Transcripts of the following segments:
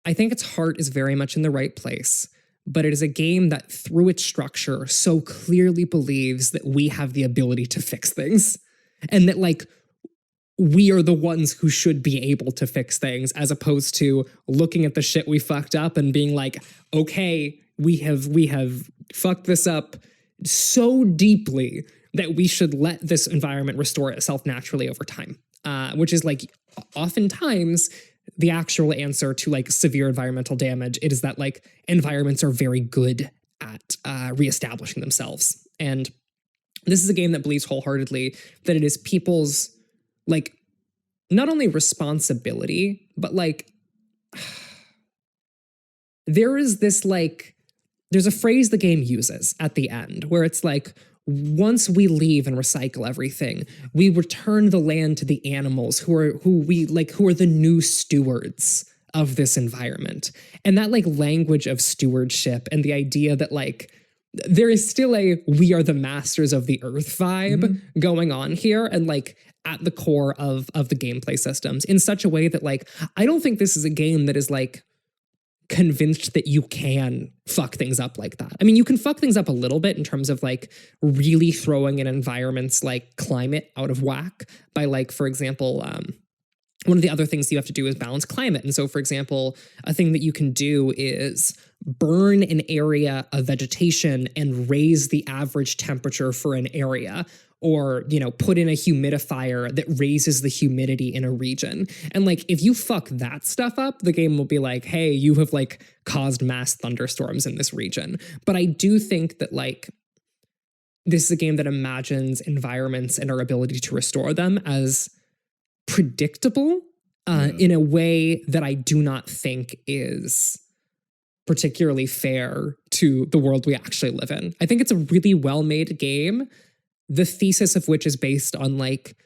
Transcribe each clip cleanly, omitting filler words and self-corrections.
I think its heart is very much in the right place, but it is a game that through its structure so clearly believes that we have the ability to fix things and that like we are the ones who should be able to fix things, as opposed to looking at the shit we fucked up and being like, okay, we have fucked this up so deeply that we should let this environment restore itself naturally over time, which is like oftentimes the actual answer to like severe environmental damage. It is that like environments are very good at reestablishing themselves. And this is a game that believes wholeheartedly that it is people's like not only responsibility, but like there is this like, there's a phrase the game uses at the end where it's like, once we leave and recycle everything, we return the land to the animals who are the new stewards of this environment. And that like language of stewardship and the idea that like there is still a we are the masters of the earth vibe going on here, and like at the core of the gameplay systems in such a way that like I don't think this is a game that is like convinced that you can fuck things up like that. I mean, you can fuck things up a little bit in terms of like really throwing an environment's like climate out of whack by like, for example, one of the other things you have to do is balance climate. And so, for example, a thing that you can do is burn an area of vegetation and raise the average temperature for an area, or, you know, put in a humidifier that raises the humidity in a region. And like, if you fuck that stuff up, the game will be like, hey, you have like caused mass thunderstorms in this region. But I do think that like, this is a game that imagines environments and our ability to restore them as predictable in a way that I do not think is particularly fair to the world we actually live in. I think it's a really well-made game, the thesis of which is based on like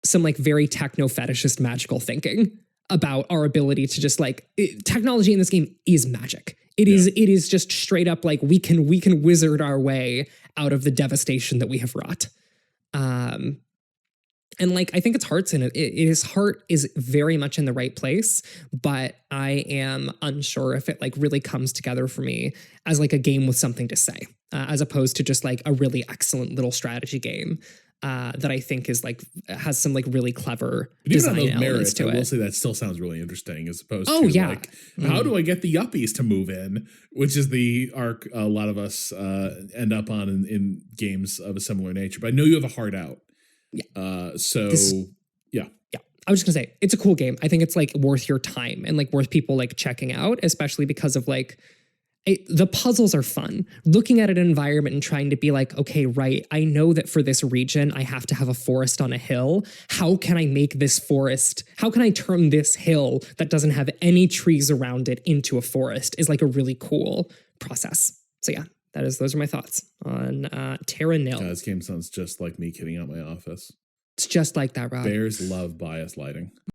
some like very techno-fetishist magical thinking about our ability to just like technology in this game is magic. It is just straight up like we can wizard our way out of the devastation that we have wrought. And like, I think its heart's in it. Its heart is very much in the right place, but I am unsure if it like really comes together for me as like a game with something to say, as opposed to just like a really excellent little strategy game that I think is like, has some like really clever design elements to it. I will say that still sounds really interesting as opposed to like, how do I get the yuppies to move in? Which is the arc a lot of us end up on in games of a similar nature. But I know you have a heart out. Yeah. Yeah. I was just gonna say, it's a cool game. I think it's like worth your time and like worth people like checking out, especially because of like, the puzzles are fun. Looking at an environment and trying to be like, okay, right, I know that for this region, I have to have a forest on a hill. How can I make this forest? How can I turn this hill that doesn't have any trees around it into a forest is like a really cool process. So yeah. Those are my thoughts on Terra Nil. This game sounds just like me kidding out my office. It's just like that, Rob. Bears love bias lighting.